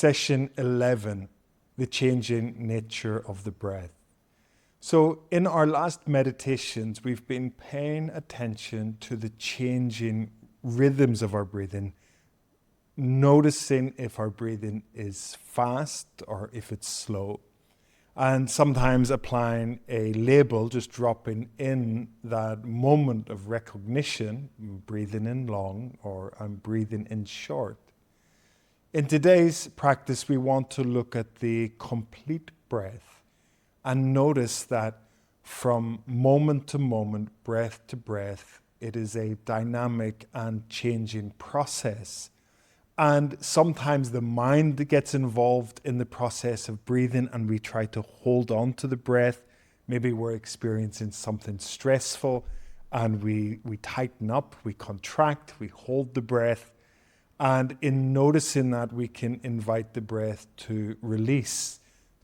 session 11, the changing nature of the breath. So in our last meditations, we've been paying attention to the changing rhythms of our breathing, noticing if our breathing is fast or if it's slow, and sometimes applying a label, just dropping in that moment of recognition, breathing in long or I'm breathing in short. In today's practice, we want to look at the complete breath and notice that from moment to moment, breath to breath, it is a dynamic and changing process. And sometimes the mind gets involved in the process of breathing and we try to hold on to the breath. Maybe we're experiencing something stressful and we tighten up, we contract, we hold the breath. And in noticing that, we can invite the breath to release,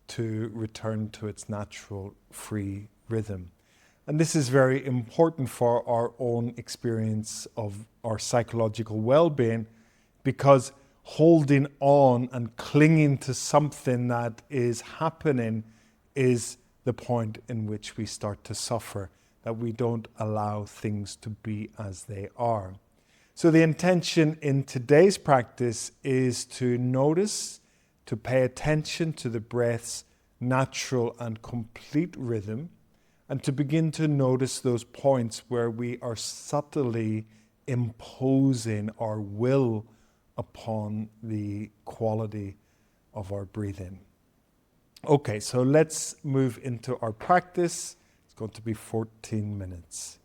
to return to its natural free rhythm. And this is very important for our own experience of our psychological well-being, because holding on and clinging to something that is happening is the point in which we start to suffer, that we don't allow things to be as they are. So the intention in today's practice is to notice, to pay attention to the breath's natural and complete rhythm, and to begin to notice those points where we are subtly imposing our will upon the quality of our breathing. Okay, so let's move into our practice. It's going to be 14 minutes.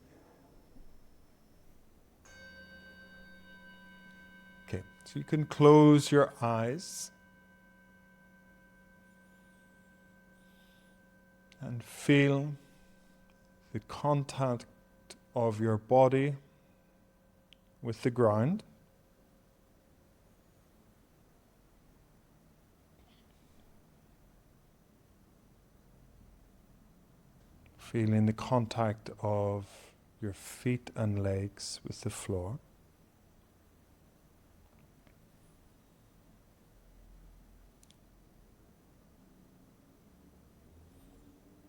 Okay, so you can close your eyes and feel the contact of your body with the ground. Feeling the contact of your feet and legs with the floor.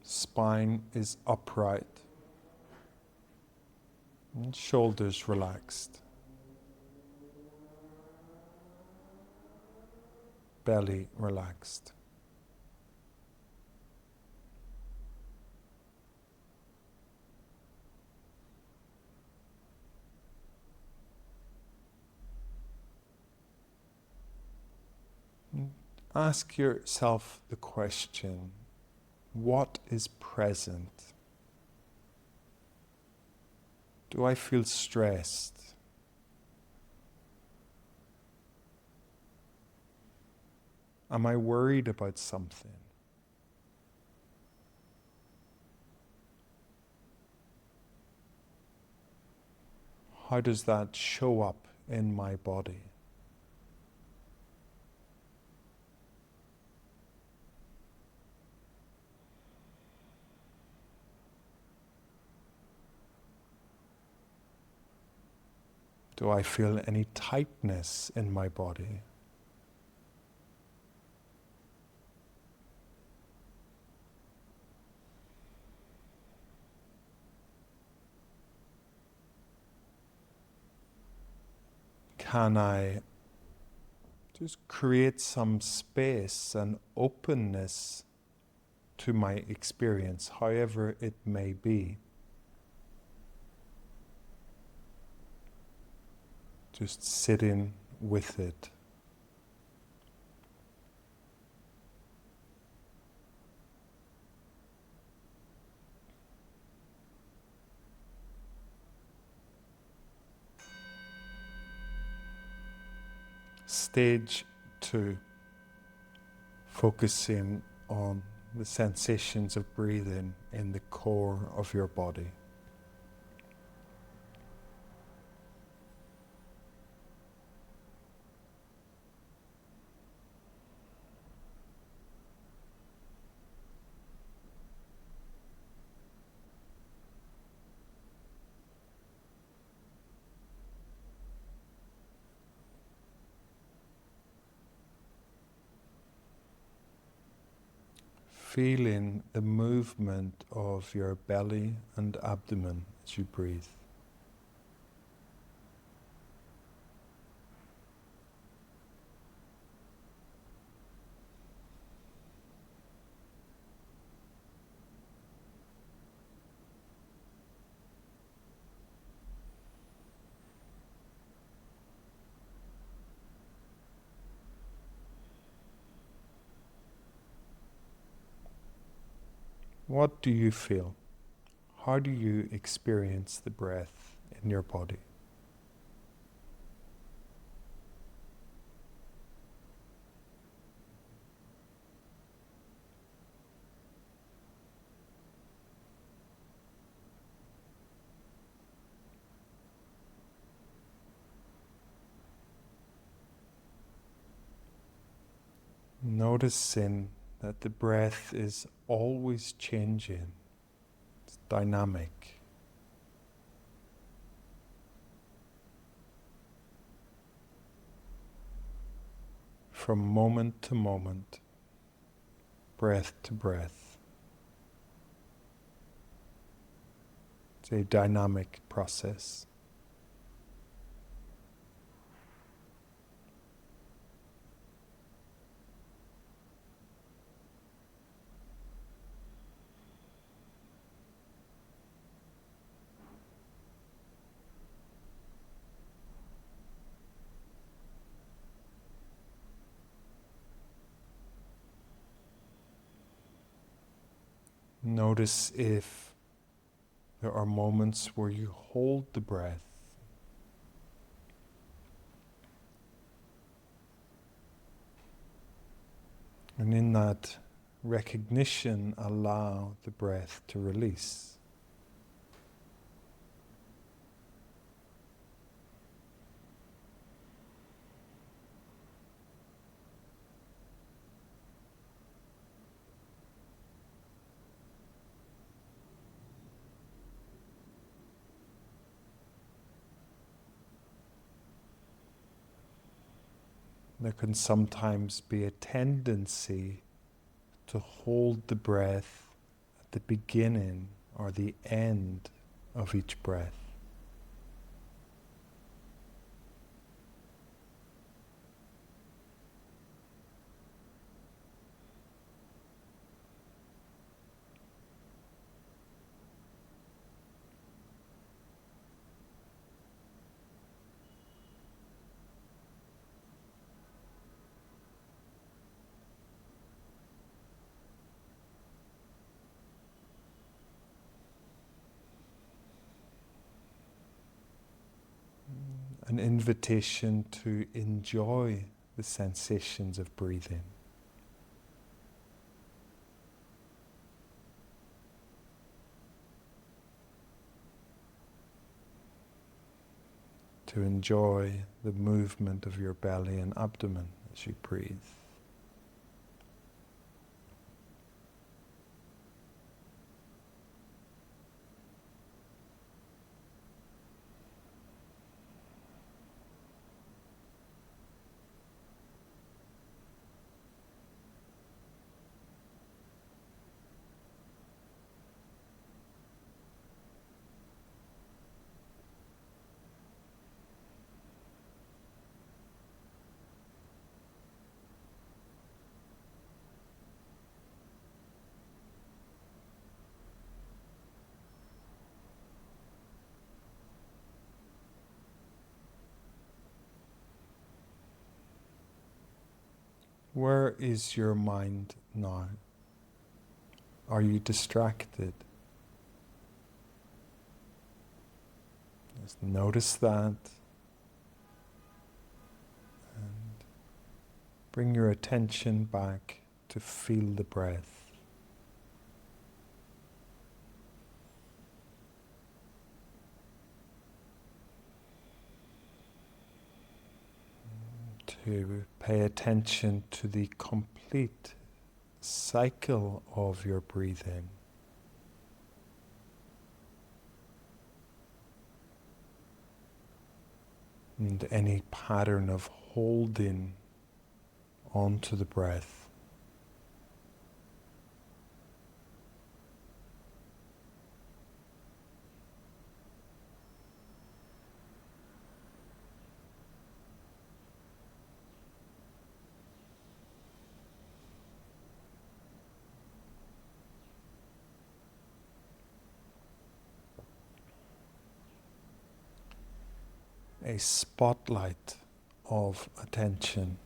Spine is upright and shoulders relaxed. Belly relaxed. Ask yourself the question, what is present? Do I feel stressed? Am I worried about something? How does that show up in my body? Do I feel any tightness in my body? Can I just create some space and openness to my experience, however it may be? Just sitting with it. Stage 2, focusing on the sensations of breathing in the core of your body. feeling the movement of your belly and abdomen as you breathe. What do you feel? How do you experience the breath in your body? Noticing that the breath is always changing, it's dynamic. From moment to moment, breath to breath. It's a dynamic process. Notice if there are moments where you hold the breath. And in that recognition, allow the breath to release. There can sometimes be a tendency to hold the breath at the beginning or the end of each breath. An invitation to enjoy the sensations of breathing. To enjoy the movement of your belly and abdomen as you breathe. Where is your mind now? Are you distracted? Just notice that and bring your attention back to feel the breath. To pay attention to the complete cycle of your breathing. And any pattern of holding onto the breath. a spotlight of attention.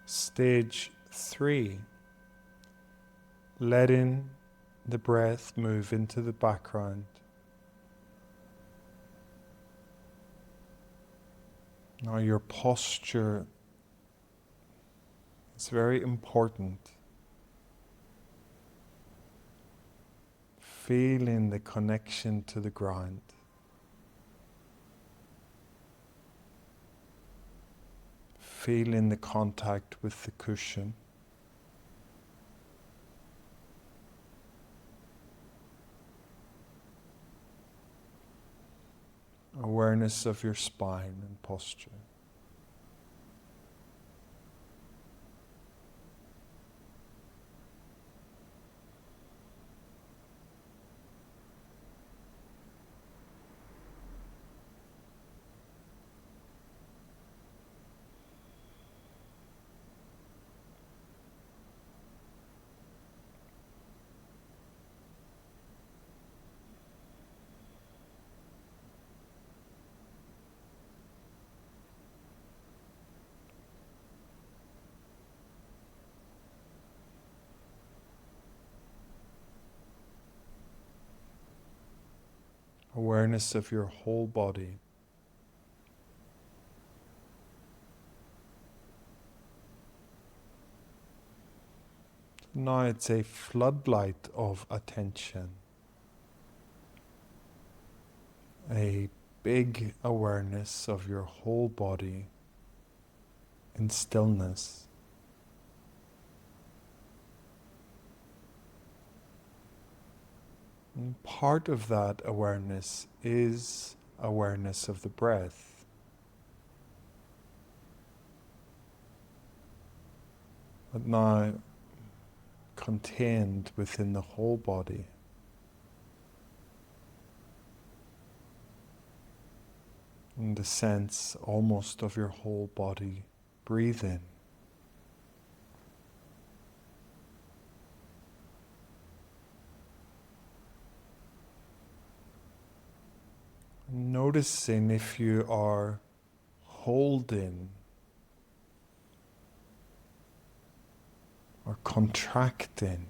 Stage 3, letting the breath move into the background. Now your posture is very important. Feeling the connection to the ground. Feeling the contact with the cushion. Awareness of your spine and posture. Awareness of your whole body. Now it's a floodlight of attention. A big awareness of your whole body in stillness. And part of that awareness is awareness of the breath. But now contained within the whole body. In the sense almost of your whole body breathing. Noticing if you are holding or contracting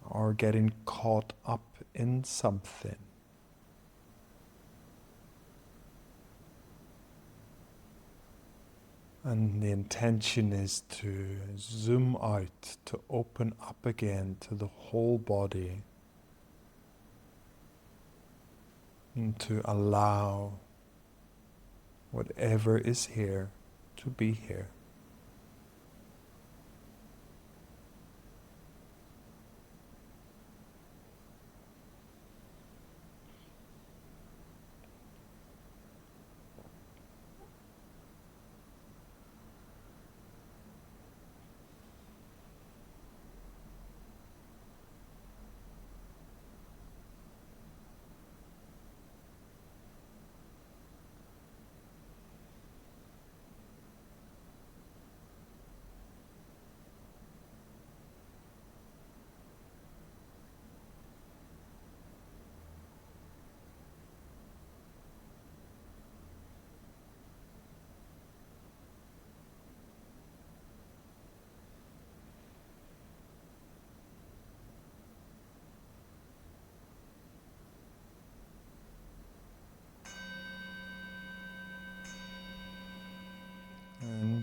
or getting caught up in something. And the intention is to zoom out, to open up again to the whole body. And to allow whatever is here to be here.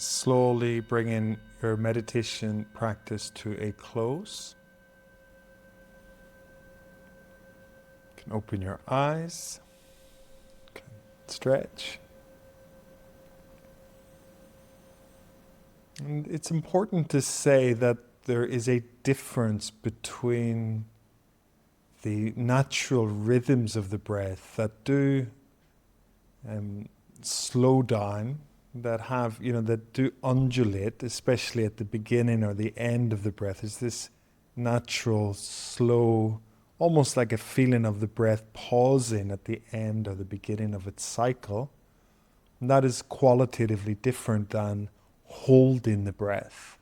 slowly bringing your meditation practice to a close. You can open your eyes, stretch. And it's important to say that there is a difference between the natural rhythms of the breath that do slow down, that have, that do undulate, especially at the beginning or the end of the breath. Is this natural, slow, almost like a feeling of the breath pausing at the end or the beginning of its cycle. And that is qualitatively different than holding the breath.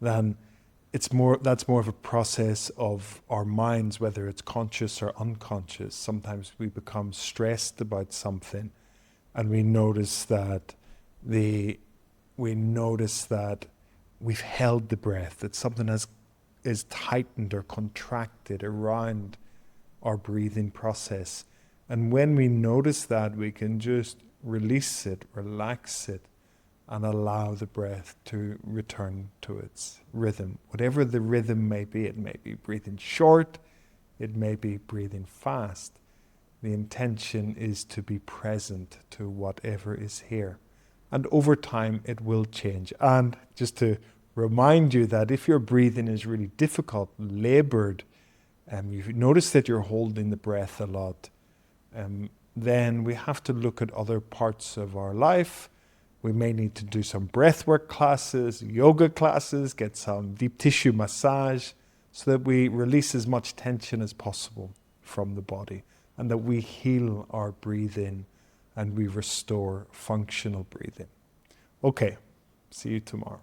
That's more of a process of our minds, whether it's conscious or unconscious. Sometimes we become stressed about something, and we notice that we've held the breath, that something is tightened or contracted around our breathing process. And when we notice that, we can just release it, relax it, and allow the breath to return to its rhythm. Whatever the rhythm may be, it may be breathing short, it may be breathing fast. The intention is to be present to whatever is here. And over time, it will change. And just to remind you that if your breathing is really difficult, labored, you notice that you're holding the breath a lot, then we have to look at other parts of our life. We may need to do some breathwork classes, yoga classes, get some deep tissue massage, so that we release as much tension as possible from the body, and that we heal our breathing and we restore functional breathing. Okay, see you tomorrow.